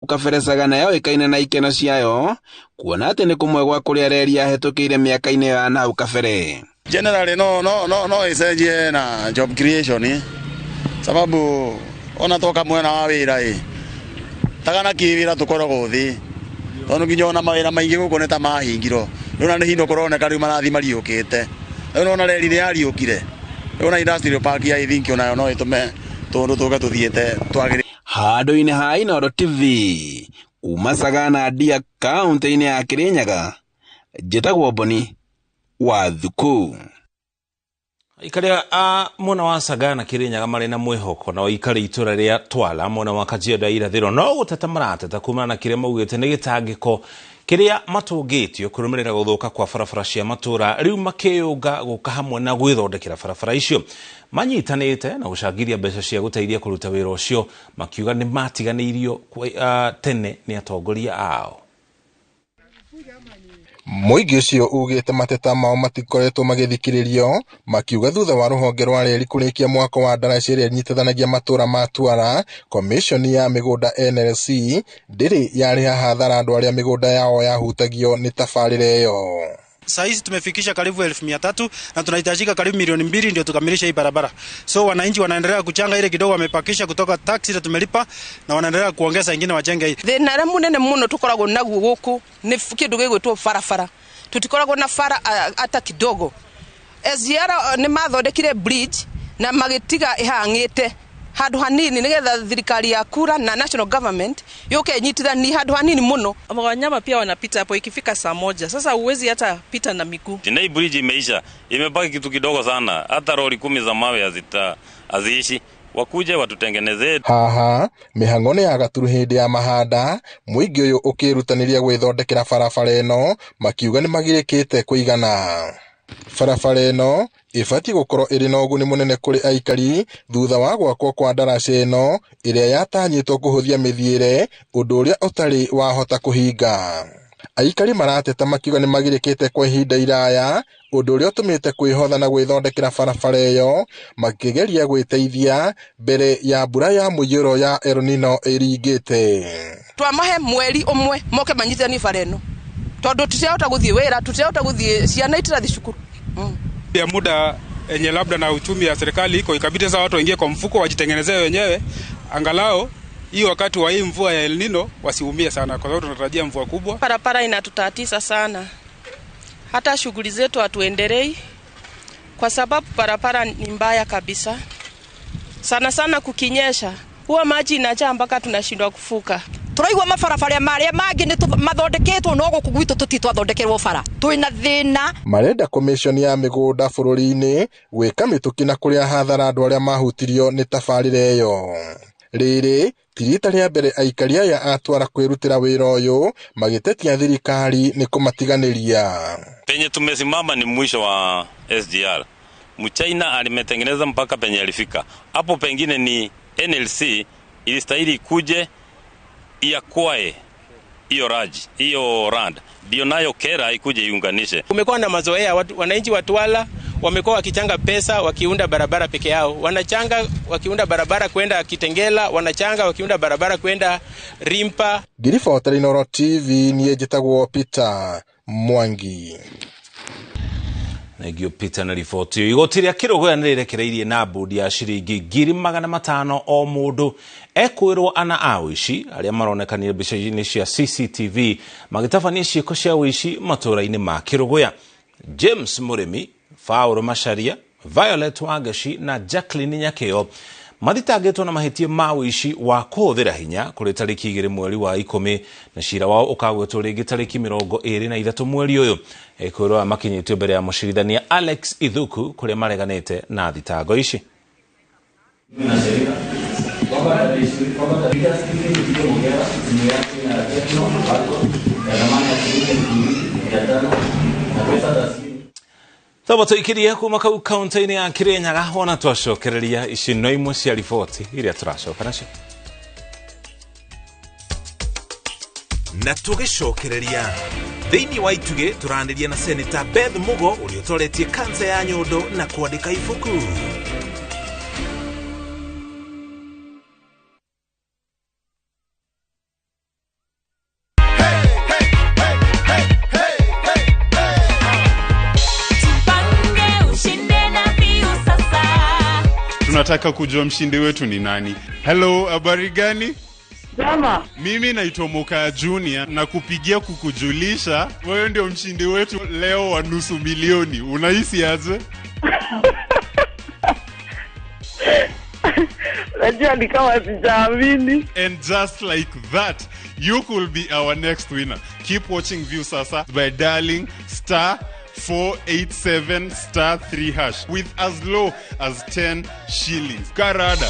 Ukaberecaga nayo ikaine na ikeno ciayo kuona ati ni kumwe gwa kuria reri yahetũkĩire mĩaka-inĩ ya nahau kabere. Generally no icenjie na job creation sababu ona toka mwena wa wira tagana kĩwĩra tũkoragwo thĩ tondu nginya ona mawĩra maingĩ gũkũ nĩ ta mahingirwo rĩu na nĩ hino kũroneka rĩu marathi mariũkĩte rĩu ona reri nĩ yariũkire rĩu na industrial park ya ithinki onayo no ĩtũme tũndũ tũke tũthiĩte twagĩrĩire. Handũ-inĩ ha Inooro TV kuma Sagana Ndia kaunti-inĩ ya Kirinyaga, njĩtagwo Boni wa Thuku. Ikaria mwena wa Sagana Kirinyaga marĩ na mwĩhoko na ikari itura rĩa Twala mwena wa Kajiado irathĩro no gũteta marateta kumana na kĩrĩa maugĩte nĩ gĩtangĩko kĩrĩa matũngĩtio kũrũmĩrĩra gũthũka kwa barabara cia matũra rĩu makĩyũnga gũka hamwe na gwĩthondekera barabara icio manyitanĩte na gũcangithia mbeca cia gũteithia kũruta wĩra ũcio makiuga nĩ matiganĩirio tene nĩ atongoria ao. Mũingĩ ũcio ugĩte mateta mao matikoretwo magĩthikĩrĩrio makiuga thutha wa rũhonge rwa reri kũrĩkia mwako wa ndaraca ĩrĩa ĩnyitithanagia matũra ma Twala, commission ya mĩgũnda NLC ndĩrĩ yarĩha hathara andũ arĩa mĩgũnda yao yahutagio nĩ tabarĩra ĩyo. Saizi tumefikisha karibu 1,300 na tunahitajika karibu milioni 2 ndio tukamilisha hii barabara. So wananchi wanaendelea kuchanga ile kidogo wamepakisha kutoka taxi ile tumelipa na wanaendelea kuongeza ingine wachenge hii. Thina ra munene muno tukoragwo naguo guku ni kindu gigwitwo barabara. Tutikoragwo na bara ata kidogo. Eziara ni mathondekire bridge na magitiga ihangite handu hanini nigetha thirikari ya kura na national government yoke nyitithani handu hanini muno. Wanyama pia wanapita hapo ikifika saa moja. Sasa uwezi hata pita na miguu. Hii bridge imeisha. Imebaki kitu kidogo sana. Hata lori 10 za mawe haziishi. Wakuje watutengenezee. Haha mihango nĩ yagaturu hĩndĩ ya mahanda mũingĩ ũyũ ũkĩrutanĩria gwĩthondekera barabara ĩno makiuga nĩ magirĩkĩte kũigana. Barabara ĩno ifati gũkorwo ĩrĩ na ũguni mũnene kũrĩ aikari thutha wa gwakwo kwa ndaraca ĩno ĩrĩa yatanyĩtwo kũhũthia mĩthiĩre ũndũ ũrĩa ũtarĩ wahota kũhinga. Aikari marateta makiuga nĩ magirĩkĩte kwa ihinda iraya ũndũ ũrĩa ũtũmĩte kwĩhotha na gwĩthondekera barabara ĩyo makĩgeria gwĩteithia mbere ya mbura ya mũiyũro ya El Nino ĩringĩte. Twamahe mweri ũmwe moke manyitithanie bara ĩno tondũ tutahota gũthiĩ wĩra tutahota gũthiĩ ciana itirathiĩ cukuru. Ya muda yenye labda na uchumi ya serikali iko ikabidi sasa watu waingie kwa mfuko wajitengenezee wenyewe angalau hii wakati wa hii mvua ya El Nino wasiumie sana kwa sababu tunatarajia mvua kubwa. Barabara inatutatisa sana. Hata shughuli zetu hatuendelei kwa sababu barabara ni mbaya kabisa. Sana sana kukinyesha huwa maji inajaa mpaka tunashindwa kufuka. Turaigwa mabarabara marĩa mangĩ nĩ mathondeketwo no gũkũ gwitũ tũtitwathondekerwo bara twĩna thĩna. Marenda commission ya mĩgũnda bũrũri-inĩ gwĩka mĩtũkĩ na kũrĩa hathara andũ arĩa mahutirio nĩ tabarĩra ĩyo. Rĩrĩ ti rita rĩa mbere aikari aya a Twala kwĩrutĩra wĩra ũyũ magĩtetia thirikari nĩ kũmatiganĩria. Penye tumesimama ni mwisho wa SGR. Mchina alimetengeneza mpaka penye alifika. Hapo pengine ni NLC ilistahili kuje iakwae hiyo rand ndio nayo kera ikuje iunganishe. Kumekuwa na mazoea wananchi wa Twala wamekuwa wakichanga pesa wakiunda barabara peke yao. Wanachanga wakiunda barabara kwenda Kitengela, wanachanga wakiunda barabara kwenda Rimpa. Ngiribota Inooro TV niĩ njĩtagwo Peter Mwangi. Negio Peter na riboti igoti rĩa Kĩrũgũya nĩ rĩrekereirie na bodi ya ciringi 500,000 o mũndũ ekwĩrwo ana a ũici arĩa maronekanire mbica-inĩ cia CCTV magĩtabania ciĩko cia ũici matũra-inĩ ma Kĩrũgũya. James Mũrĩmi, Faũrũ Macharia, Violet Wangaci na Jacqueline Nyakeo mathitangĩtwo na mahĩtia ma ũici wa kũhũthĩra hinya kũrĩ tarĩki 2 mweri wa 10 na cira wao ũkagwetwo rĩngĩ tarĩki 23 mweri ũyũ. Ekwĩrwo makinyĩtio mbere ya mũcirithania Alex Ithuku kũrĩa mareganĩte na thitango ici. Thabato ikiria kuma kau kaunti-inĩ ya Kirinyaga ona twacokereria ici no imwe cia riboti iria tũracoka nacio. Na tũgĩcokereria thĩinĩ wa itugĩ tũranĩria na Senator Beth Mugo ũrĩa ũtoretie kansa ya nyondo na kwandĩka ibuku. Unataka kujua mshindi wetu ni nani? Hello, habari gani? Jama. Mimi naitwa Moka Junior na kupigia kukujulisha wewe ndio mshindi wetu leo wa nusu milioni. Unahisi aje? Najua ni kama sijaamini. And just like that, you could be our next winner. Keep watching View Sasa by dialing *487*3# with as low as 10 shillings. Karada.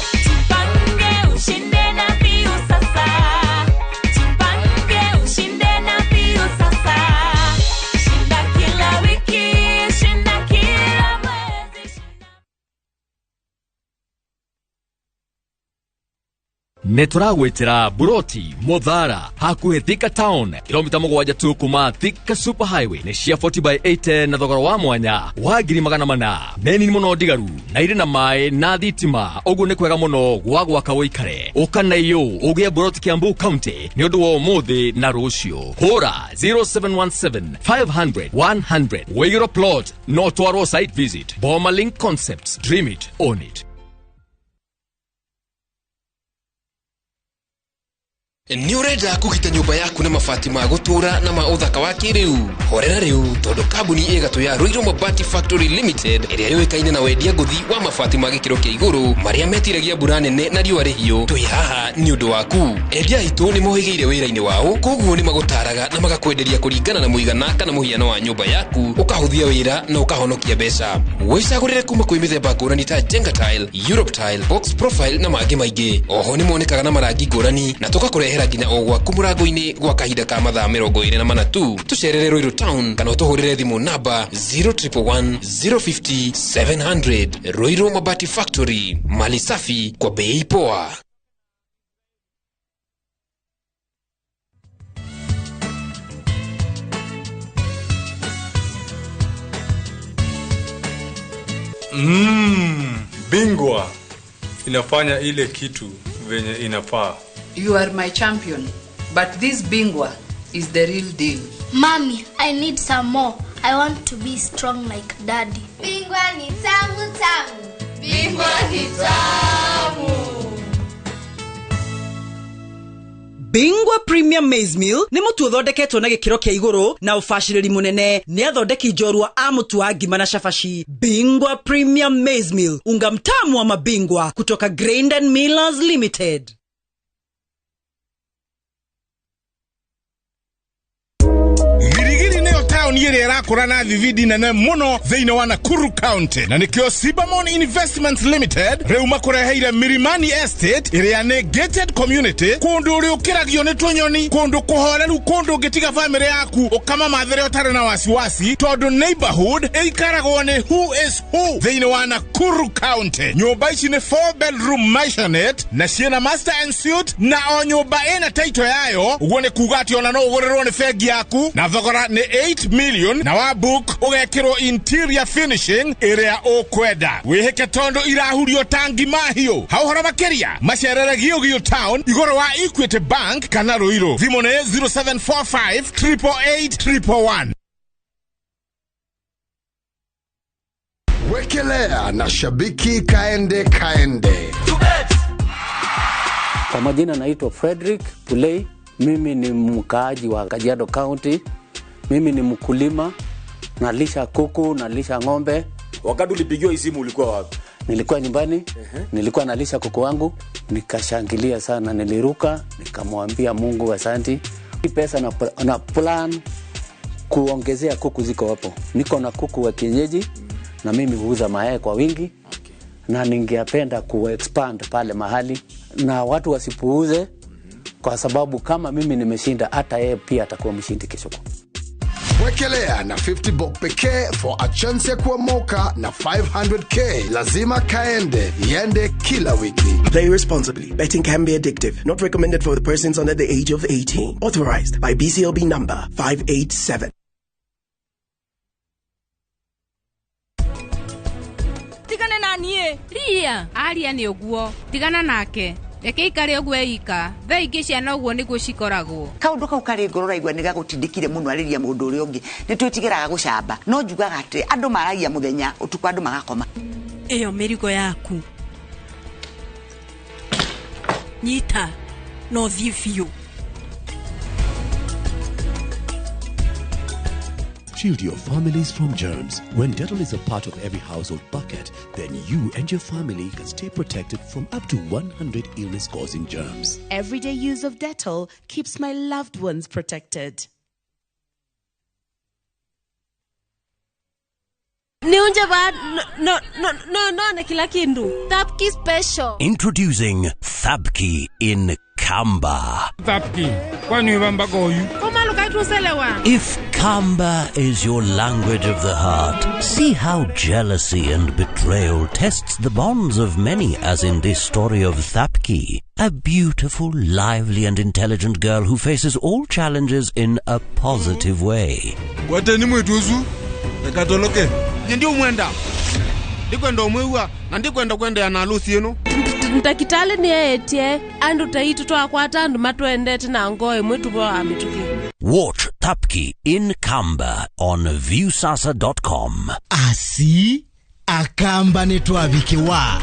Neturagwetera Buroti Modhara hakuhe Thika Town kilomita 7 tu kuma Thika Super Highway ne cia 40/80 na thogora wa mwanya wa 400 neni muno digaru na ire na mai na thitima ogu ne kwega muno gwa gwaka woikare ukana iyo ugie Buroti Kiambu County ni undu wa muthi na rucio hora 0717 500 100 Wayro plot no twaro site visit Boma Link Concepts, dream it, own it. Ni urenda kugita nyumba yaku na mabati ma gutura na ma uthaka wa kiriu horera riu tondu kambuni egatu ya Ruiru Mabati Factory Limited iria yoikaine na wendia nguthi wa mabati ma gikiro kia iguru maria metiragia mbura nene na riua rihio twi haha ni undu waku endia itu ni mohigeire wira-ini wao koguo ni magutaraga na magakwenderia kuringana na muigana kana muhiano wa nyumba yaku ukahuthia wira na ukahonokia mbeca wicagurire kuma kwi mithemba ngurani ta Jenga Tile, Europe Tile, Box Profile na mangi maingi oho ni monekaga na marangi ngurani na tugakurehera nginya ogwa kumurango-ini gwa kahinda ka mathaa 24 tu tucerere Ruiru Town kana utuhurire thimu namba 0111 050 700. Ruiru Mabati Factory, mali safi kwa bei poa. Bingwa inafanya ile kitu venye inafaa. You are my champion, but this Bingwa is the real deal. Mommy, I need some more. I want to be strong like Daddy. Bingwa ni tamu tamu. Bingwa ni tamu. Bingwa Premium Maize Meal ni mutu uthondeketwo na gikiro kia iguru na ufashiriri munene ni athondeki njorua a mutu wa ngima na shafashi. Bingwa Premium Maize Meal, unga mtamu wa mabingwa kutoka Grain and Millers Limited. Nyeri irakura na thividi nene muno thiine wa Nakuru County na nikio Sibamon Investments Limited reu makureheire Mirimani Estate iria ne gated community kundu uri ukiragio ni tunyoni kundu kuhoreru kundu gitiga family yaku ukama mathere utare na wasiwasi tondu neighborhood eikaragwo ni who is who thiine wa Nakuru County. Nyumba ici ni 4 bedroom maisonette na ciena master and suite na o nyumba ina title yayo uguo ni kuga ati ona no ugurirwo ni fegi yaku na thogora ni 8 million na wa book ugekirwo interior finishing area okwenda wiheke tondo irahurio tangi mahio hauhora makeria macerere Gio Town igoro wa Equity Bank kana Ruiru thimu ne 0745 888 Wekelea na shabiki kaende. Kwa majina naitwa Frederick Pulei. Mimi ni mkaaji wa Kajiado County. Mimi ni mkulima, nalisha kuku, nalisha ng'ombe. Wakati ulipigiwa simu ulikuwa wapi? Nilikuwa nyumbani, nilikuwa nalisha kuku wangu, nikashangilia sana, niliruka, nikamwambia Mungu asante. Hii pesa na plan kuongezea kuku ziko hapo. Niko na kuku wa kienyeji na mimi huuza mayai kwa wingi. Na ningependa kuexpand pale mahali na watu wasipuuze kwa sababu kama mimi nimeshinda hata yeye pia atakuwa mshindi kesho. Wekelea na 50 bob pekee for a chance ya kuomoka na 500k. Lazima kaende, yende kila wiki. Play responsibly. Betting can be addictive. Not recommended for the persons under the age of 18. Authorized by BCLB number 587. Tigana na nie. Ria. Aria ni oguo. Tigana nake. Reke ikare ogwe ika tha ingi ciana ogwo niguo cikoragwo kaundu kau kari ngorora igwa niga gutindikire muno ariria mundu uri ungi nitwitigiraga gucamba no njugaga ati andu maragia muthenya utuku andu magakoma iyo mirigo yaku nyita no thifiu. Shield your families from germs. When Dettol is a part of every household bucket, then you and your family can stay protected from up to 100 illness-causing germs. Everyday use of Dettol keeps my loved ones protected. No, kila kindu. Thapki special. Introducing Thapki in Kamba. Thapki, kwani wamba goyu? If Kamba is your language of the heart, see how jealousy and betrayal tests the bonds of many, as in this story of Thapki, a beautiful, lively and intelligent girl who faces all challenges in a positive way. Watani mwetuzu? Nakatoloke. Ndio mwenda. Ndikwenda umwewa na ndikwenda kwenda ya nalusi yenu. Ntakitale ni etie andu taitu twakwata andu matwendete na ngoe mwetu bo amituki. Watch Thapki in Kamba on viewsasa.com. Asi akamba netwabikiwa.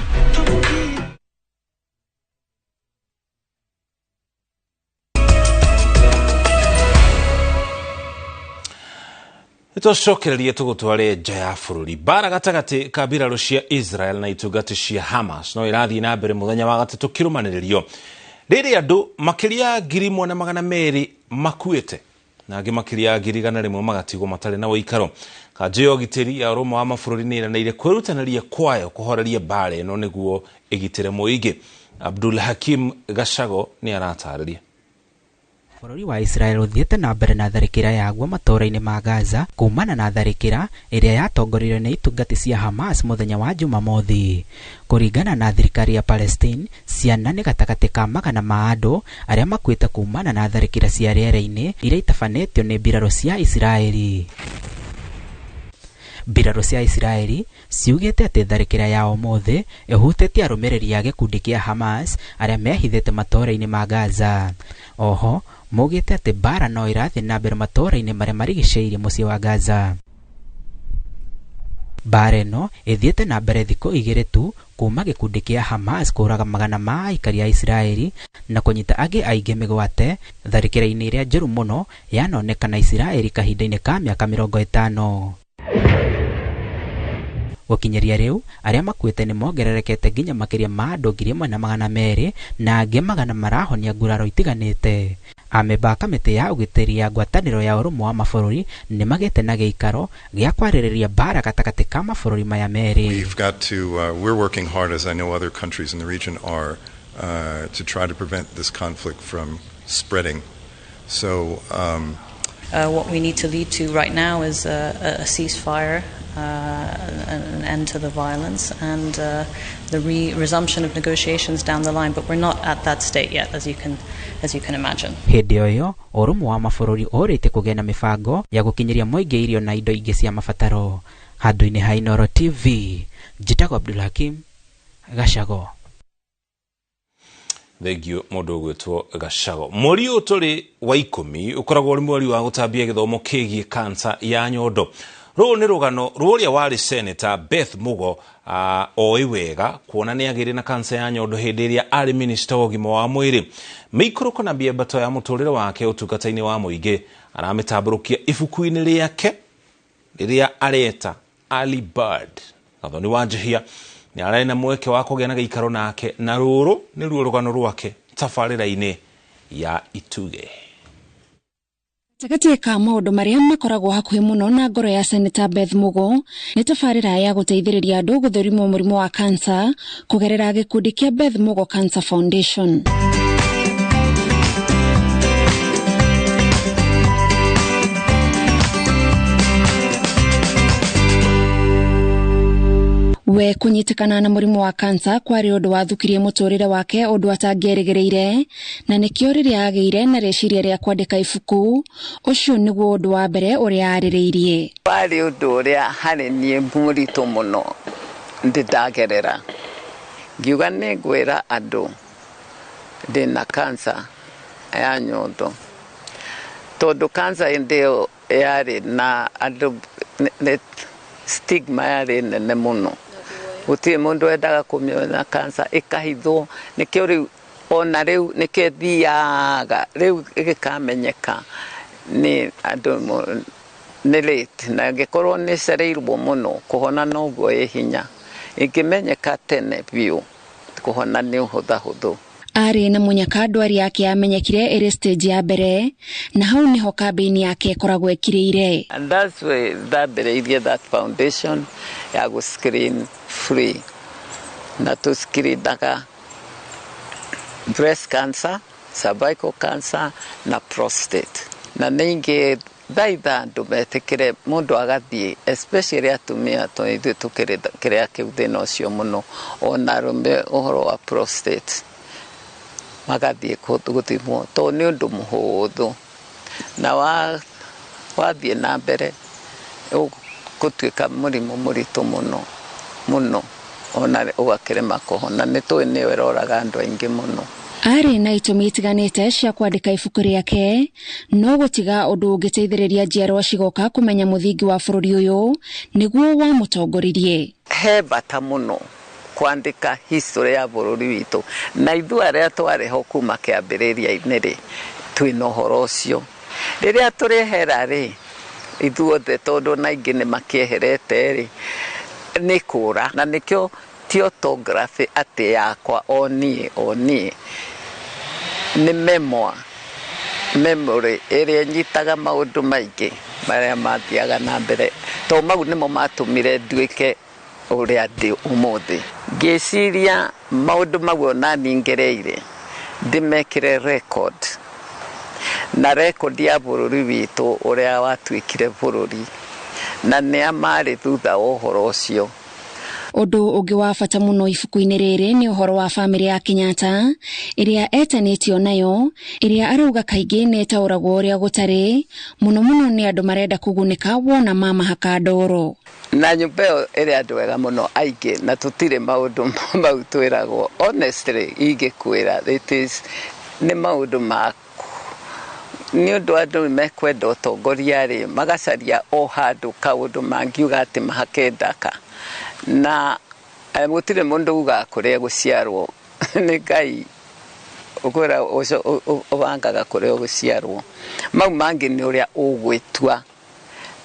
Itocokereria tugutware nja ya bururi. Bara gatagati ka mbirarũ cia Israel na itungati cia Hamas no irathii na mbere muthenya wa gatatu kirumanirio. Rĩrĩ andũ makiria 1,200 makuĩte na angĩ makiria 100,000 magatigwo matarĩ na ũikaro. Kajiado gitĩri ya ũrũmwe wa mabũrũri nĩ iranĩire kwĩrutanĩria kwayo kũhoreria mbara ĩno nĩguo ĩgitĩre mũingĩ. Abdul Hakim Gashago nĩ aratarĩria. Bũrũri wa Israel uthiĩte na mbere na tharĩkĩra yaguo matũũra-inĩ ma Gaza kumana na tharĩkĩra ĩrĩa yatongoririo nĩ itungati cia Hamas mũthenya wa Jumamothi. Kũringana na thirikari ya Palestine, ciana nĩ gatagatĩ ka magana ma andũ arĩa makuĩte kumana na tharĩkĩra cia rĩera-inĩ iria itabanĩtio nĩ mbirarũ cia Isiraeli. Mbirarũ cia Isiraeli ciugĩte atĩ tharĩkĩra ya ũmũthĩ ĩhutĩtie arũmĩrĩri a gĩkundi kĩa Hamas arĩa mehithĩte matũũra-inĩ ma Gaza. Oho maugĩte atĩ mbara no ĩrathiĩ na mbere matũũra-inĩ marĩa marigicĩirie mũciĩ wa Gaza. Mbara ĩno ĩthiĩte na mbere thikũ 2 tu kuma gĩkundi kĩa Hamas kũraga magana ma aikari a Isiraeli na kũnyita angĩ aingĩ mĩgwate tharĩkĩra-inĩ ĩrĩa njũru mũno yanonekana Isiraeli kahinda-inĩ ka mĩaka 50. Gũkinyĩria rĩu arĩa makuĩte nĩ mongererekete nginya makĩria ma andũ 1,200 na angĩ magana marahonia nguraro itiganĩte. Amemba kamĩtĩ ya ũgitĩri ya ngwatanĩro ya ũrũmwe wa mabũrũri nĩ magĩte na gĩikaro gĩa kwarĩrĩria mbara gatagatĩ ka mabũrũri maya merĩ. We're working hard, as I know other countries in the region are, to try to prevent this conflict from spreading. So what we need to lead to right now is a ceasefire, an end to the violence, and the resumption of negotiations down the line. But we're not at that state yet, as you can imagine. Hĩndĩ ĩyo ũrũmwe wa mabũrũri ũrĩte kũgĩa na mĩbango ya gũkinyĩria mũingĩ irio na indo ingĩ cia mabataro. Handũ-inĩ ha Inooro TV, njĩtagwo Abdul Hakim Gashago. Thengio mũndũ ũgwĩtwo Gashago. Mweri ũyũ tũrĩ wa 10 ũkoragwo ũrĩ mweri wa gũtambia gĩthomo kĩgiĩ kansa ya nyondo. Rũũ nĩ rũgano rũrĩa warĩ Senator Beth Mugo oĩ wega kuona nĩ agĩrĩ na kansa ya nyondo hĩndĩ ĩrĩa arĩ minister wa ũgima wa mwĩrĩ. Mĩikũrũko na mĩambato ya mũtũrĩre wake ũtungata-inĩ wa mũingĩ aramĩtambũrũkia ibuku-inĩ rĩake rĩrĩa areta Early Bird. Gathoni wa Njihia nĩ ararĩ na mweke wa kũgĩa na gĩikaro nake na rũrũ nĩruo rũgano rwake tabarĩra-inĩ ya Ituge. Gatagatĩ ka maũndũ marĩa makoragwo hakuhĩ mũno na ngoro ya Senator Beth Mugo nĩ tabarĩra ya gũteithĩrĩria andũ gũthũrimwo mũrimũ wa kansa kũgerera gĩkundi kĩa Beth Mugo Cancer Foundation. We kunyitikana na mũrimũ wa kansa kwarĩ ũndũ wathukirie mũtũrĩre wake ũndũ atangĩerĩgĩrĩire na nĩkĩo rĩrĩa agĩire na rĩciria rĩa kwandĩka ibuku ũcio nĩguo ũndũ wa mbere ũrĩa arĩrĩirie. Warĩ ũndũ ũrĩa harĩ niĩ mũritũ mũno ndagerera. Ngiuga nĩ ngwĩra andũ ndĩna kansa ya nyondo tondũ kansa ĩndĩyo yarĩ na andũ stigma yarĩ nene mũno. Gũtirĩ mũndũ endaga kũmĩona kansa ĩkahithwo, nĩkĩo rĩu ona riu nikethiaga riu igikamenyeka ni andu ni late na ngikorwo ni cereirwo muno kuhona noguo ihinya ingimenyeka tene biu kuhona ni huthu ari na munyaka ndwari yake amenyekire iri stage ya mbere na hau niho kambeni yake koragwo ekiriire. And that's why that foundation ya go screen free na to screen daga breast cancer, cervical cancer na prostate na ninge daitha andu metikire mundu agathie especially atumia to ithu tukire kiuthina ucio muno ona rume uhoro wa prostate magathie guthimwo to ni undu muhuthu na wathie na mbere gutwika murimu muritu muno ona ugakirema kuhona ni twi ni weroraga andu aingi muno. Ari na itumi itiganite cia kwandika ibuku riake no gutiga undu ungiteithiriria njiarwa cigoka kumenya muthingi wa bururi uyu niguo wa mutongoririe. He bata muno kwandika history ya bururi witu na ithu aria twariho kuma kiambiriria-ini ri twina uhoro ucio riria turihera ri ithuothe tondu na ingi ni makieherete ri ni kura na nikio ti autography ati yakwa oni ni memory area nyitaga maundu maingi maria mathiaga na mbere to mau nimo matumire nduike uria ndi umuthi ngeciria maundu mau na ningereire ndimekire record na record ya bururi witu uria watwikire bururi na ni amari thutha uhoro ucio. Undu ungi wa bata muno ibuku-ini riri ni uhoro wa family ya Kenyatta iria etanitio nayo iria arauga kaingi ni tauragwo uria gutari muno ni andu marenda kugunika wona mama hakandoro na nyumbeo iria andu wega muno aingi na tutire maundu mau twiragwo honestly ingikwira it is ni maundu ma ni undu andu mekwenda utongoria ri magacaria o handu kaundu mangiuga ati mahakendaka na gutire mundu uga kuria guciarwo ni Ngai ukora ubangaga kuria guciarwo mau mangi ni uria ugwitua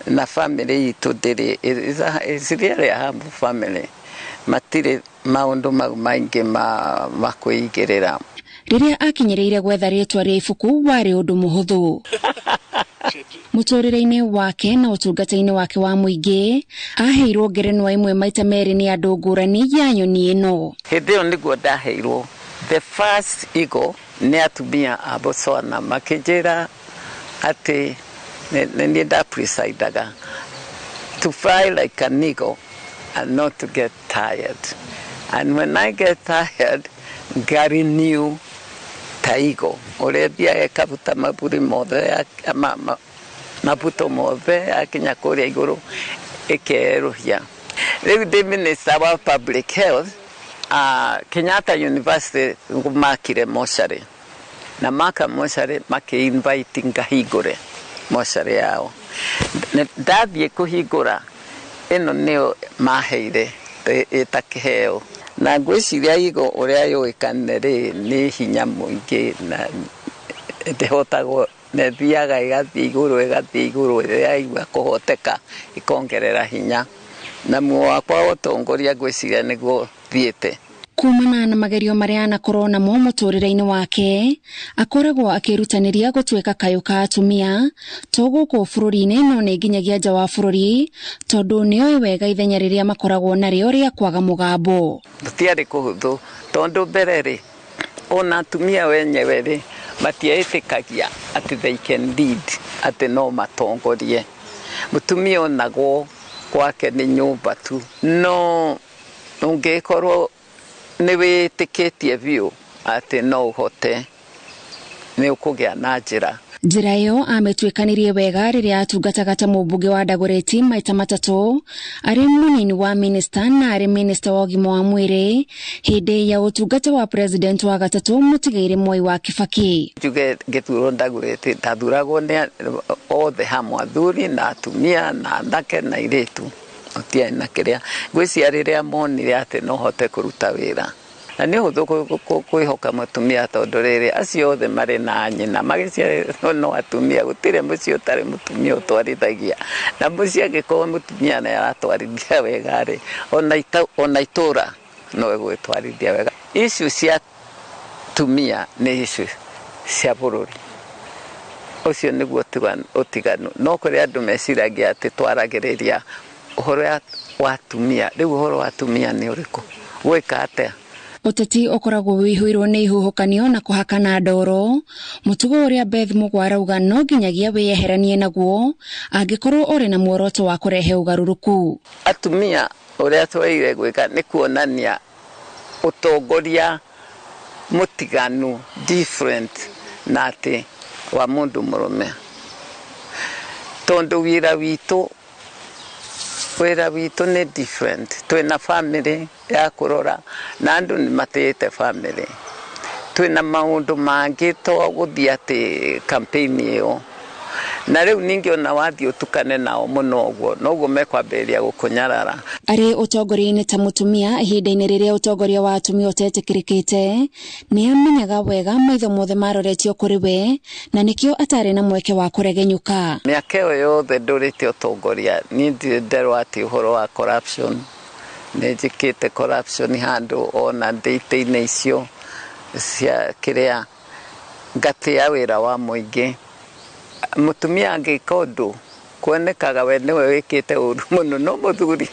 na family itu ndiri is really a humble family matire maundu mau maingi makuigirira. Riria akinyereire gwetha ritwa ria ibuku wari undu muhuthu muturire-ini wake na utungata-ini wake wa muingi aheirwo ngerenwa imwe maita meri ni andu ngurani ya nyoni ino. Hindi yo niguo ndaheirwo the first eagle ni atumia a Botswana makijira ati ni nda presidaga to fly like an eagle and not to get tired, and when I get tired Gary knew taigo urebia ekabuta maburi mothe mabuto mothe akinya kuria iguru ekeruhia. Riu the minister wa public health Kenyatta University makire moshari na maka moshari invite ngahigure moshari yao ndathie kuhigura ino nio maheire itakiheo na ngwiciria igo uria yuikane ri ni hinya muingi na ndihotagwo nethiaga igathie iguru yaigua kuhoteka ikongerera hinya na muo wakwa utongoria ngwiciria niguo thiete. Kumana na magerio maria anakorwo namo muturire-ini wake akoragwo akirutaniria gutwika kayo ka atumia to guku bururi-ini no ni nginyagia nja wa bururi tondu nioi wega ithenya riria makoragwo nario ria kwaga mugambo. Tutiari kuhuthu tondu mbere ri ona atumia wenyewe ri matietikagia ati they can lead ati no matongorie. Mutumia onagwo kwake ni nyumba tu no ungekorwo ni witikitie biu ati no uhote ni ukugia na njira iyo ametwikanirie wega riria atungataga ta mubunge wa Dagoretti maita matatu ari munini wa minister na ari minister wa ugima wa mwiri hindi ya utungata wa president wa gatatu mutigaire Moi wa Kibaki. Juge gethuro Dagoretti tathuragwo ni othe hamwe athuri na atumia na anake na iritu otia na kiria gwiciariria monire ati no hote kuruta wira na nĩ hũthũ kwĩhoka mũtumia tondũ rĩrĩ acio othe marĩ na nyina magĩciarwo no atumia gũtirĩ mũciĩ ũtarĩ mũtumia ũtwarithagia na mũciĩ angĩkorwo mũtumia nĩ aratwarithia wega rĩ ona itũra no gwĩtwarithia wega issue cia tumia nĩ issue cia bũrũri ũcio nĩguo ũtiganu no kũrĩ andũ meciragia atĩ twaragĩrĩria ũhoro wa tumia rĩu ũhoro wa tumia nĩ ũrĩkũ gwĩka atĩa Uteti ukoragwo wĩhũirwo nĩ ihuhũkanio na kũhakana ndoro mũtugo ũrĩa Beth Mugo arauga no nginyagia wĩyeheranie naguo angĩkorwo ũrĩ na muoroto wa kũrehe ũgarũrũku. Atumia ũrĩa twagĩrĩire gwĩka nĩ kuonania ũtongoria mũtiganu different na atĩ wa mũndũ mũrũme tondũ wĩra witũ nĩ different twĩna family ya kũrora na andũ nĩ matĩĩte family twĩna maũndũ mangĩ to gũthiĩ atĩ campaign ĩyo na rĩu ningĩ ona wathiĩ ũtukane nao mũno ũguo noguo mekwambĩrĩria gũkũnyarara. Arĩ ũtongoria-inĩ ta mũtumia ihinda-inĩ rĩrĩa ũtongoria wa atumia ũtetĩkĩrĩkĩte nĩ amenyaga wega maitho mothe maroretio kũrĩ we na nĩkĩo atarĩ na mweke wa kũregenyũka. Mĩaka ĩyo yothe ndũrĩte ũtongoria niĩ ndirĩ atĩ ũhoro wa corruption nĩ njĩkĩte corruption handũ ona ndĩitĩ-inĩ icio cia kĩrĩa ngatĩa wĩra wa mũingĩ mutumia angĩka ũndũ kuonekaga we nĩwe wĩkĩte ũru mũno no mũthuri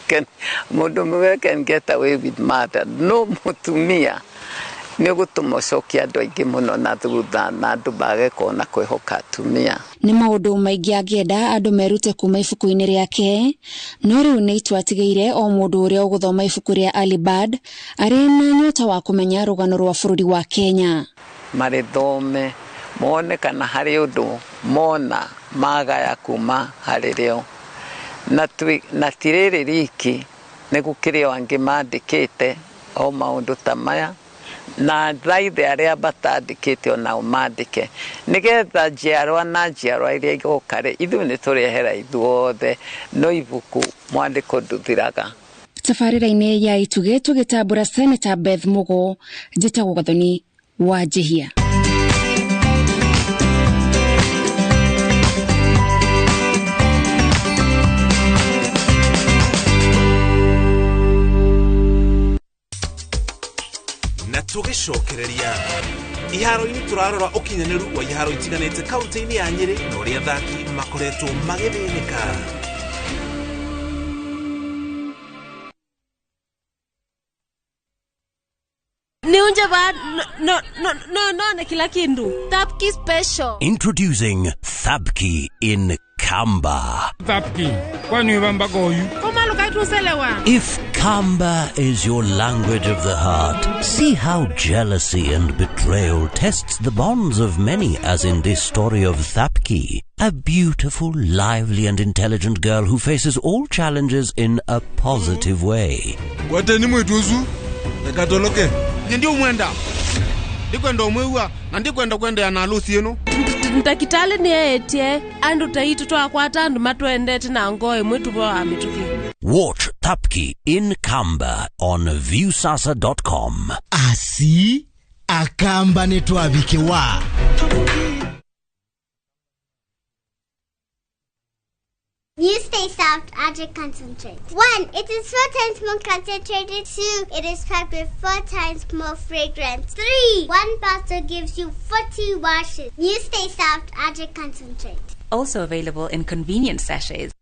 mũndũ mũwe can get away with murder no mutumia nĩ gũtũma ũcokia andũ aingĩ mũno na thutha na andũ bage kuona kwĩhoka atumia. Nĩ maũndũ maingĩ angĩenda andũ merute kuma ibuku-inĩ rĩake no rĩu nĩ itua atigĩire o mũndũ ũrĩa ũgũthoma ibuku rĩa Alibad arĩ na nyota wa kũmenya rũgano rwa bũrũri wa Kenya. Marĩthome mone kana harĩ ũndũ mona magaya kuma harĩ rĩo na tirĩrĩ riki nĩ gũkĩrĩ o angĩ mandĩkĩte o maũndũ ta maya na thaithe arĩa batandĩkĩte onao mandĩke nĩgetha njiarwa na njiarwa iria igoka-rĩ ithuĩ nĩ tũrehera ithuothe no ibuku mwandĩko ndũthiraga. Tabarĩra-inĩ ya itugĩ tũgĩtambũra Senator Beth Mugo njĩtagwo Gathoni wa Jihia. Tũgĩcokereria iharo-inĩ tũrarora ũkinyanĩru wa iharo itiganĩte kaunti-inĩ ya Nyeri na ũrĩa athaki makoretwo magĩthĩnĩka. No kila kindu. Thapki special. Introducing Thapki in Kamba. Thapki, kwani wamba goyu? If Kamba is your language of the heart, see how jealousy and betrayal tests the bonds of many, as in this story of Thapki, a beautiful, lively and intelligent girl who faces all challenges in a positive way. Wateni mwetuzu, nekatoloke, ndio mwenda. Ndikwenda umwewa, na ndikwenda kwenda ya nalusi yenu. Ntakitale ni etie, andu taitu twakwata andu matwendete na ngoe mwetu wa mituki. Watch Thapki in Kamba on viewsasa.com. Asi akamba netwabikewa. You stay soft, Adric concentrate. 1. It is 4 times more concentrated. 2. It is packed with 4 times more fragrance. 3. 1 bottle gives you 40 washes. You stay soft, Adric concentrate. Also available in convenient sachets.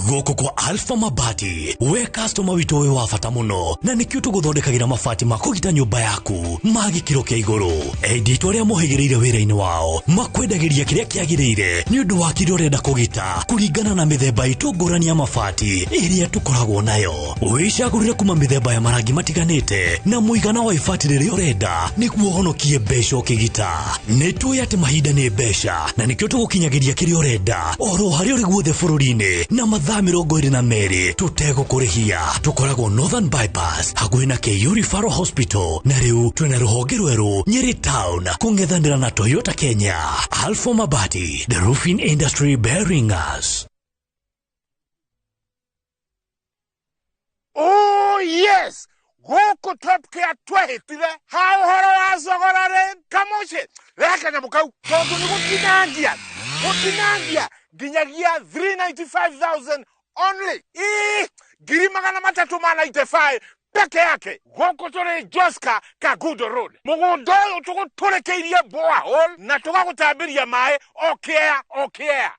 Goko kwa Alpha Mabati, we customer wito we wafata muno na nikio tuguthondekagira mabati makugita nyumba yaku magikiro kia iguru. Editor ya mohegereire wira-ini wao makwendagiria kiria kiagirire ni undu wa kiria urenda kugita kuringana na mithemba itungurani ya mabati iria tukoragwo nayo. Wicagurire kuma mithemba ya marangi matiganite na muigana wa ibati riria urenda niguo honokie mbeca ukigita. Nitwe ati mahinda ni mbeca na nikio tugukinyagiria kiria urenda oro hari uri guothe bururi-ini na mathaa 22 tutegũkũrĩhia. Tukoragwo Northern Bypass hakuhĩ na KU Referral Hospital na rĩu twĩna rũhonge rwerũ Nyeri Town kũng'ethanĩra na Toyota Kenya. Alpha Mabati, the roofing industry bearing us. Oh Oh yes. Goko Thapki atwehitire ha uhoro wa zogorare kamoche reka nyamukau tondu ni gutinangia ginyagia 395,000 only giri magana 395 peke yake goko tore Joska Kagudo Road mugundo tuguturekeirie borehole na tugagutambiria mai okea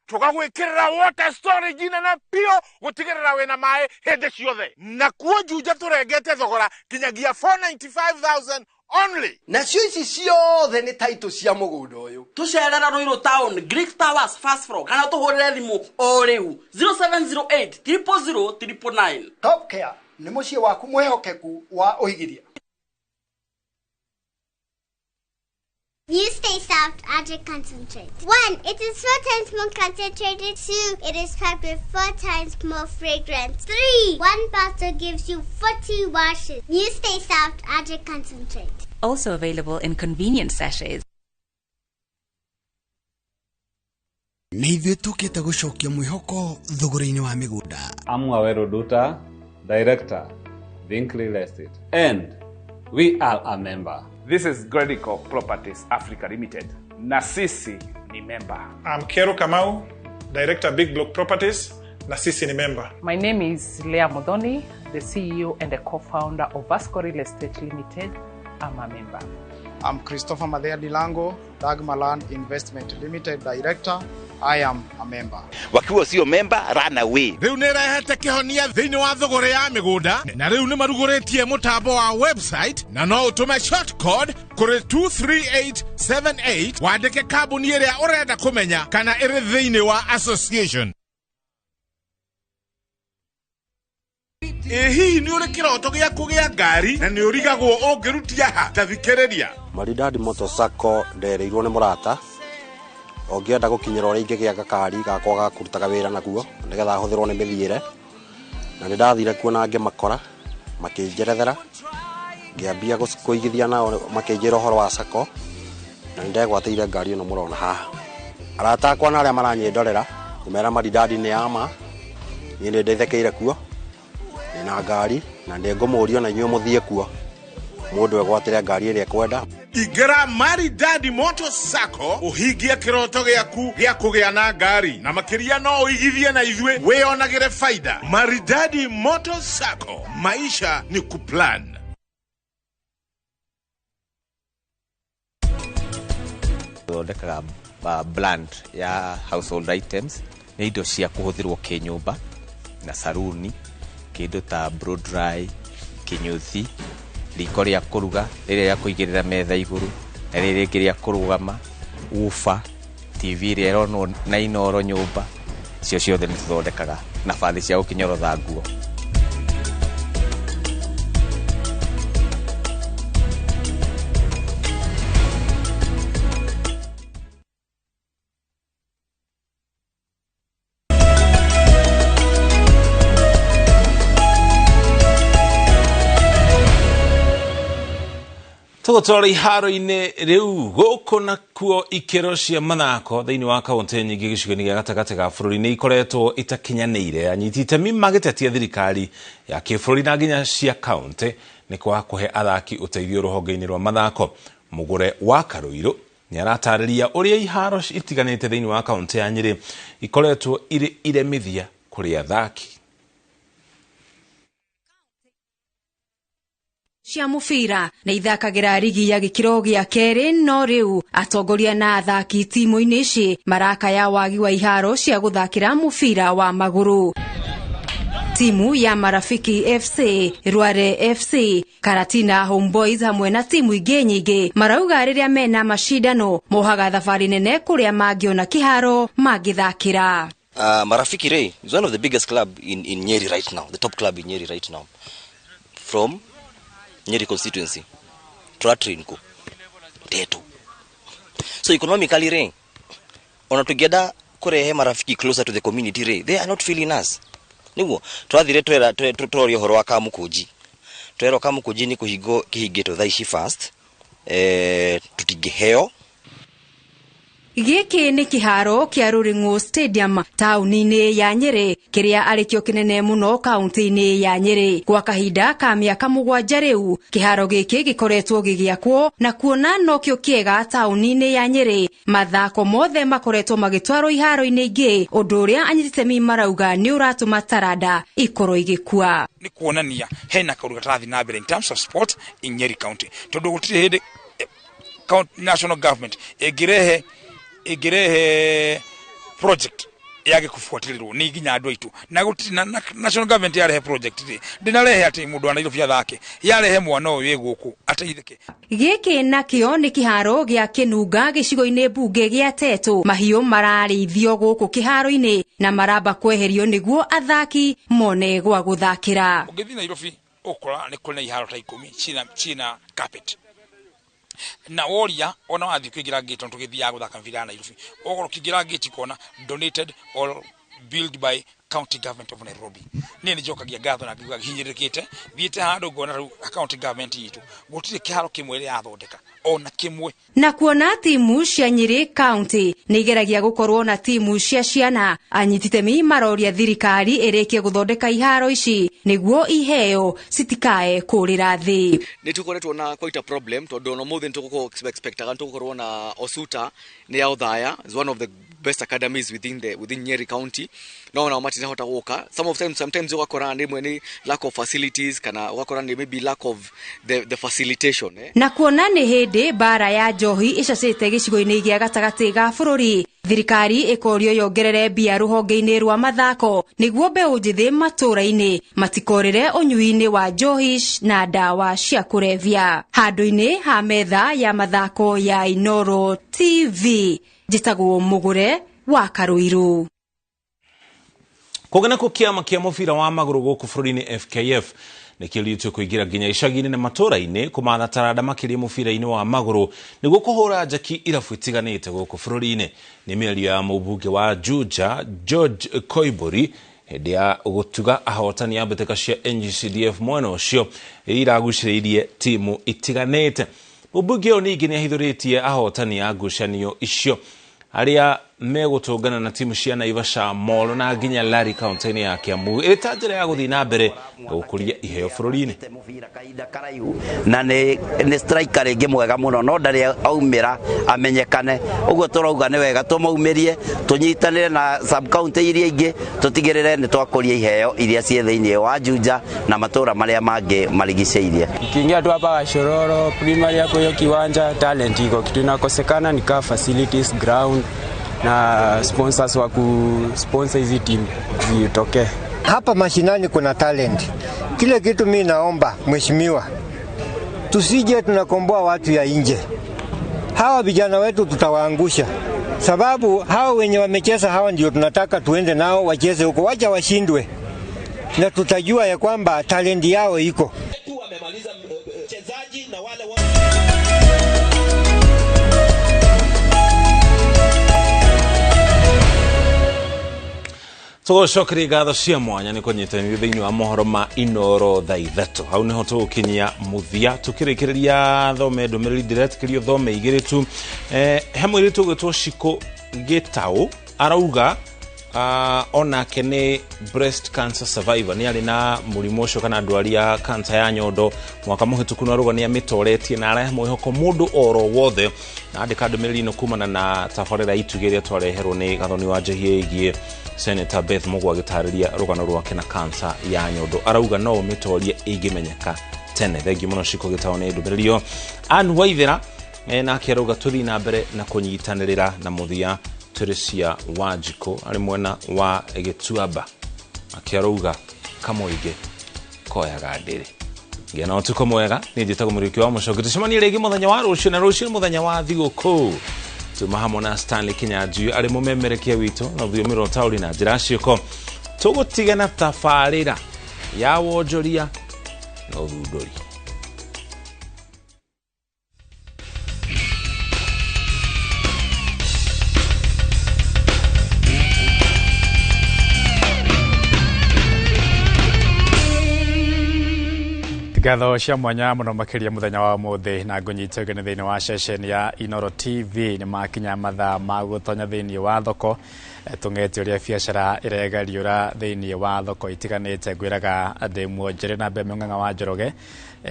tugagwikirira water storage na pio gutigirira wena mai hende ciothe na kuo Juja turengete thogora kinyagia 495,000 only. Na ici ciothe ni title cia mugundo uyu tucerera Ruiru Town Greek Towers first floor kana tuhurire thimu o riu 0708 000 999. Top Care ni mucie waku mwehokeku wa uigiria. You stay soft, Adric concentrate. 1. It is 4 times more concentrated. 2. It is packed with 4 times more fragrance. 3. 1 bottle gives you 40 washes. You stay soft, Adric concentrate. Also available in convenience sachets. Neithe tukite gucokia mwihoko thogora-ini wa migunda. I'm Awero Duta, Director, Binkley Real Estate, and we are a member. This is Gredico Properties Africa Limited. Na sisi ni member. I'm Kero Kamau, Director Big Block Properties. Na sisi ni member. My name is Leah Modoni, the CEO and the co-founder of Vasco Real Estate Limited. I'm a member. I'm Christopher Madea Dilango, Dagmaland Investment Limited Director. I am a member. Wakiwa sio member, run away. Riu nirehete kihonia thiini wa thogora ya migunda na riu ni marugoretie mutambo wa website na no utume short code kuri 23878 wandike kambuni iria urenda kumenya kana iri thiini wa association. Hihi ni uri kiroto giaku gia ngari na ni urigagwo ungirutia ha tathikiriria. Maridadi Motorcycle ndereirwo ni murata ongienda gukinyira uri ingi gia gakari gakwa ga kurutaga wira nakuo nigetha huthirwo ni mithiire na ni ndathire kuona ange makora makinjerethera ngiambia kuigithia nao makinjira horo wa sako na ndegwatire ngari ino murona haha arata kwa na aria maranyendorera kumera maridadi ni ama ni ndethekeire kuo na ngari na ndengumurio na nyuo muthie kuo mundu egwatire ngari iria kwenda. Igera Maridadi Motorcycle uhingie kiroto giaku gia kugia na ngari na makiria no uigithie na ithwe wionagire faida. Maridadi Motorcycle, maisha ni kuplan. Thondekaga brand ya household items ni indo cia kuhuthirwo kinyumba na saruni kindu ta blow dry kinyuthi riko ria kuruga riria ria kuigirira metha iguru na riria ria kurugama ufa TV ria ronwo na Inooro nyumba cio ciothe ni tuthondekaga na bathi cia gukinyorotha nguo. Tugotori haro-ini riu guku na kuo ikero cia mathako thiini wa kaunti nyingi gicigo-ini gia gatagati ga bururi-ini ikoretwo itakinyanĩire anyiti itemi magĩtetia thirikari ya kĩbũrũri na nginya cia kaunti ni kwa kuhe athaki uteithio ruhonge-ini rwa mathako. Mugure wa Karuiru ni aratarĩria ũrĩa iharo itiganĩte thiini wa kaunti ya Nyeri ikoretwo iri iremithia kũrĩ athaki. cia mubira na ithakagira rigi ya gikiro gia keri no riu atongoria na athaki timu-ini ici marakaya wagi wa iharo cia guthakira mubira wa maguru. Timu ya Marafiki FC, Rware FC, Karatina Homeboys hamwe na timu ingĩ nyingĩ marauga rĩrĩa mena mashindano mohaga thabarĩ nene kũrĩa mangĩona kĩharo mangĩthakĩra. Marafiki Ray is one of the biggest club in Nyeri right now, the top club in Nyeri right now. From Nyeri constituency, Tratrinko, Teto. So economically, Ray, on together, kurehe Marafiki closer to the community, Ray, they are not feeling us. Niwo, twathire twori horo wa Kamukuji. Twero Kamukuji ni kuhigo kihigeto thaici first. Tutigeheo. Gĩkĩ nĩ kĩharo kĩa Rũring'ũ Stadium taũni-inĩ ya Nyeri kĩrĩa arĩkĩo kĩnene mũno kaunti-inĩ ya Nyeri. Kwa kahinda ka mĩaka 7 rĩu kĩharo gĩkĩ gĩkoretwo gĩgĩakwo na kuona nokĩo kĩega taũni-inĩ ya Nyeri. Mathako mothe makoretwo magĩtwarwo iharo-inĩ ingĩ, ũndũ ũrĩa anyitĩtemi marauga nĩ ũratũma taranda ikorwo igĩkua. Nĩ kuonania hena kaũndũ gatarathi na mbere in terms of sport in Nyeri County. Tondũ gũtirĩ hĩndĩ national government igirehe project yage kufuatirirwo ni nginya andu aitu na national government yarehe project ndinarehe ati mundu anairobia thake yarehe mwana uyu guku ateithike. Gĩkĩ nakĩo nĩ kĩharo gĩa Kĩnunga gĩcigo-inĩ mbunge gĩa Tetu. Mahiũ mararĩithio gũkũ kĩharo-inĩ na maramba kweherio nĩguo athaki mone gwa gũthakĩra. Ũgĩthiĩ Nairobi ukora nĩ kũrĩ na iharo ta 10 china carpet na woria ona wathi kwingira gate onto githia guthaka mpira Nairobi ogoro kingira gate kona donated or built by county government of Nairobi. Nini jokagia gatho na kiuga hinyirikite thiite handu ngona county government yitu gutire kiharo kimwe ria athondeka ona kimwe. Na kuona timu cia Nyeri County nĩigeragia gũkorwo na timu cia ciana, anyititemi maroria thirikari ĩrĩkie gũthondeka iharo ici nĩguo iheo citikae kũrĩra thĩ. Nĩtukoretwo na quite a problem tondũ no mũthĩ nĩtũgũkorwo expectaga nĩtũgũkorwo na Osuta nĩ ya Uthaya is one of the best academies within Nyeri County. No na matine hota gũka sometimes ugakora nĩ lack of facilities kana ugakora nĩ maybe lack of the facilitation Na kuona nĩ hĩndĩ bara ya njohi icacĩte gĩcigo-inĩ gĩa gatagatĩ ga bũrũri, thirikari ĩkorio yongerere mbia rũhonge-inĩ rwa mathako nĩguo mbeũ njĩthĩ matũra-inĩ matikorĩre ũnyui-inĩ wa njohi na ndawa cia kũrebia. Handũ-inĩ ha metha ya mathako ya Inooro TV, njĩtagwo Mũgũre wa Karũirũ. Kũgena kĩama kĩa mũbira wa magũrũ gũkũ bũrũri-inĩ FKF nĩkĩũrĩtio kũingĩra nginya icagi-inĩ na matũra-inĩ kũmatha taranda makĩria mũbira-inĩ wa magũrũ nĩguo kũhũra njeki irabu itiganĩte gũkũ bũrũri-inĩ. Nĩ mĩario ya mũmbunge wa Juja George Koibori hĩndĩ ya gũtuga ahotani a mbĩtĩka cia NGCDF mwena ũcio iria iragucĩrĩirie timu itiganĩte. Mũmbunge ũyũ ningĩ nĩahithũrĩtie ahotani a ngucanio icio arĩa megũtũngana na timu cia Naivasha, Molo na nginya Nyeri kaunti-inĩ ya Kiambu ĩta njĩra ya gũthiĩ na mbere gũkũria iheo bũrũri-inĩ. Na nĩ striker rĩngĩ mwega mũno no ndarĩ aumĩra amenyekane, ũguo tũrauga nĩ wega tũmaumerie tũnyitanĩre na sub county iria ingĩ tũtigĩrĩre nĩ twakũria iheo iria ciĩ thĩinĩ wa Juja na matũra marĩa mangĩ marigicĩirie. Ukiingia tu hapa Shororo primary hapo hiyo kiwanja talent iko, kitu inakosekana ni ka facilities, ground na sponsors wa kusponsor hizi team zitokee. Hapa mashinani kuna talent. Kile kitu mimi naomba mheshimiwa, tusije tunakomboa watu ya nje. Hawa vijana wetu tutawaangusha. Sababu hao wenye wamecheza hawa ndio tunataka tuende nao wacheze huko, wacha washindwe. Na tutajua ya kwamba talent yao iko. Wamemaliza mchezaji na wale Tũgũcokeria ngatho cia mwanya nĩ kũnyitanĩra thĩinĩ wa mohoro ma Inooro thaa ithatũ. Hau nĩho tũgũkinyia mũthia tũkĩrĩkĩrĩria thome ndũmĩrĩri ndiretikĩrio thome igĩrĩ tu. He mũirĩtu ũgwĩtwo Shiko Gĩtaũ arauga onake nĩ breast cancer survivor, nĩ arĩ na mũrimũ ũcio kana ndwari ya cancer ya nyondo. Mwaka mũhĩtũku no arauga nĩ amĩtoretie na arehe mwĩhoko mũndũ oro wothe na andĩka ndũmĩrĩri ĩno kumana na tabarĩra itugĩ ĩrĩa twareherwo nĩ gathoni wa njahia ĩgiĩ Senator Beth Mugo agĩtarĩria rũgano rwake na cancer ya nyondo. Arauga no ũmĩtorie ĩngĩmenyeka tene. Thengi mũno Shiko Gĩtaũ nĩ ndũmĩrĩri ĩyo. Anne Waithera nake arauga tũthiĩ na mbere na kũnyitanĩrĩra na mũthia Teresia Wanjiko arĩ mwena wa Gĩtuamba akĩarauga kamũingĩ koyaga ndĩrĩ. Ngĩa na ũtukũ mwega, niĩ njĩtagwo Mũriũki wa Mũcoki. Tũcemanie rĩngĩ mũthenya wa rũciũ, na rũciũ nĩ mũthenya wa thigũkũ. Tuma hamwe na Stanley Kinyanjui arĩ mũmemerekia witũ na rũthiomi rwa taũri na njĩra ciĩko. Tũgũtigana tabarĩra ya wonjoria na ũthundũri. Ngatho cia mwanya muno makiria muthenya wa muthi na ngunyite ngene thiini wa session ya Inooro TV ni makinya mathaa ma gutonya thiini wa thoko tungeti uria biacara iregariura thiini wa thoko itiganite gwiraga ndi mwonjere na mbe mung'ang'a wa Njoroge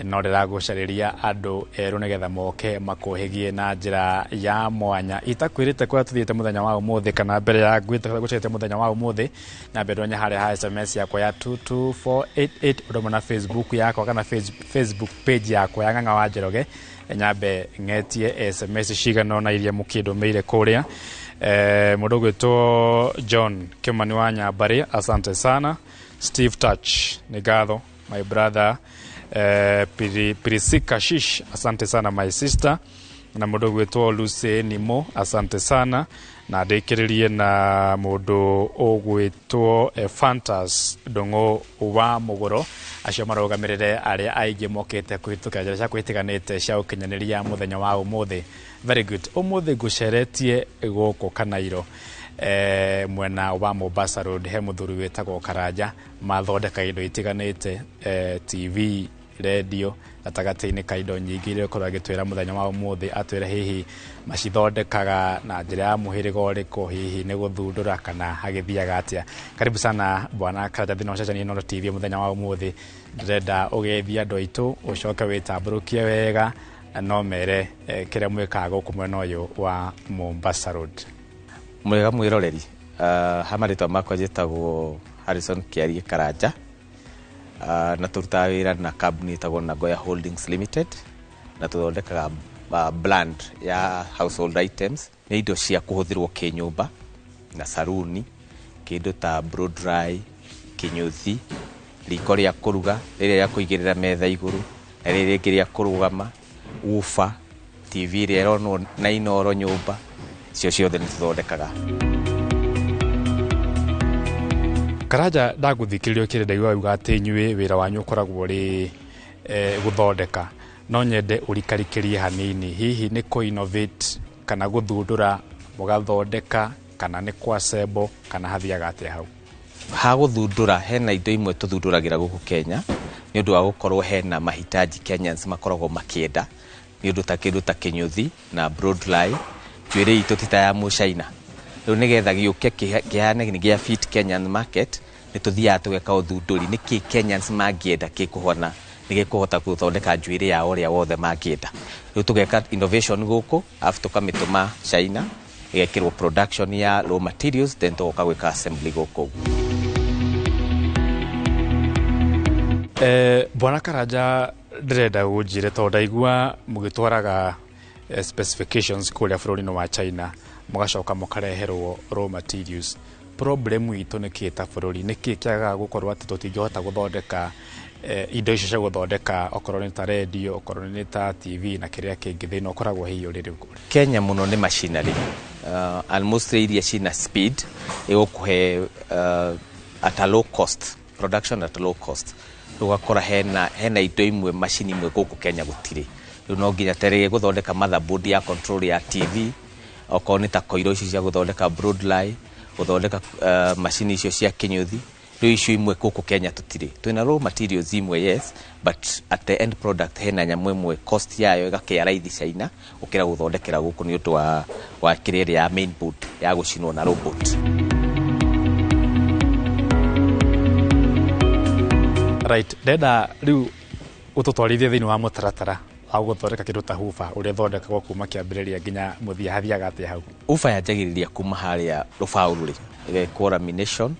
no ndiragucariria andu eru nigetha moke makuhigie na njira ya mwanya itakwirite kwa tuthiete muthenya wa umuthi kana mbere ya gwita gucete muthenya wa umuthi na mbere nya hare ha SMS yakwa ya 22488 udomo na Facebook yakwa kana Facebook page yakwa ya ng'ang'a wa Njoroge nyambe ngetie SMS cigano na iria mukindo meire kuria mundu gwitwo John Kimani wa Nyambari asante sana. Steve Touch ni gatho my brother. Pirisika Shish asante sana my sister na mundu gwitwo Lucy Nimo asante sana na ndikiririe na mundu ogwitwo Fantas Dongo wa Mugoro acio marogamirire aria aige mokete kwituka njira cia kwitiganite cia ukinyaniria muthenya wa umuthi. Very good. Umuthi guceretie goko Kanairo mwena wa Mombasa Road he muthuri wetagwo Karanja mathondeka indo itiganite TV radio gatagati-ini kaindo nyingi iria korwa gitwira muthenya wa umuthi atwira hihi macithondekaga na njira ya muhiriga uriko hihi ni guthundura kana hagithiaga atia. Karibu sana bwana Karanja thina session ya Inooro TV muthenya wa umuthi ndirenda ugethia andu aitu ucoke witamburukie wega no mere kiria mwikaga guku mwena uyu wa Mombasa Road. Mwega mwiroreri hamaritwa makwa jetagwo Harrison Kiari Karanja na turutaga wira na company itagwo Nagoya Holdings Limited na tuthondekaga brand ya household items ni indo cia kuhuthirwo kinyumba na saruni kindu ta blow dry kinyuthi riko ria kuruga riria ya kuigirira metha iguru na riria ngiria kurugama ufa TV ria ronwo na Inooro nyumba cio ciothe ni tuthondekaga. Karanja ndaguthikiririo kirenda igwa uga ati nywe wira wanyu ukoragwo ri guthondeka no nyende urikarikirie hanini hihi ni ko innovate kana guthundura mugathondeka kana ni kwa sebo kana hathiaga ati hau ha guthundura hena indo imwe tuthunduragira guku Kenya ni undu wa gukorwo hena mahitaji Kenyans makoragwo makienda ni undu ta kindu ta kinyuthi na broadline twire ito titaya mu China riu nigetha giuke kihane ni gia fit Kenyan market ni tuthia tugeka uthunduri niki Kenyans magienda kikuhona nigikuhota kuthondeka njwire ya oria wothe magienda riu tugeka innovation guku after tukamituma China igekirwo production ya raw materials then tugoka gwika assembly guku. Bwana Karanja ndirenda unjire to ndaigua mugitwaraga specifications kuria bururi wa China mugacoka mukareherwo raw materials. Problem itu ni kita bururi ni kikiaga gukorwo ati tutingihota guthondeka indo icio cia guthondeka okorwo ni ta radio okorwo ni ta TV na kiria kingi thina ukoragwo hiyo riri Kenya muno ni machinery almost area china speed igukuhe at a low cost production at a low cost ugakora hena indo imwe machine imwe guku Kenya gutiri no nginya terege guthondeka motherboard ya control ya TV okorwo ni ta koiro icio cia guthondeka broadline guthondeka machine icio cia kinyuthi riu icio imwe guku Kenya tutiri twina raw materials imwe yes but at the end product hena nyamu imwe cost yayo igakea raithi China ukira guthondekera guku ni undu wa kirere ya mainboard ya gucinwo na robot. Right deda riu ututwarithia thini wa mutaratara au guthondeka kindu ta hufa uria thondekagwo kuma kiambiriria nginya muthia hathiaga ati hau. Ufa yanjagiriria kuma haria rubauru ri igekwo lamination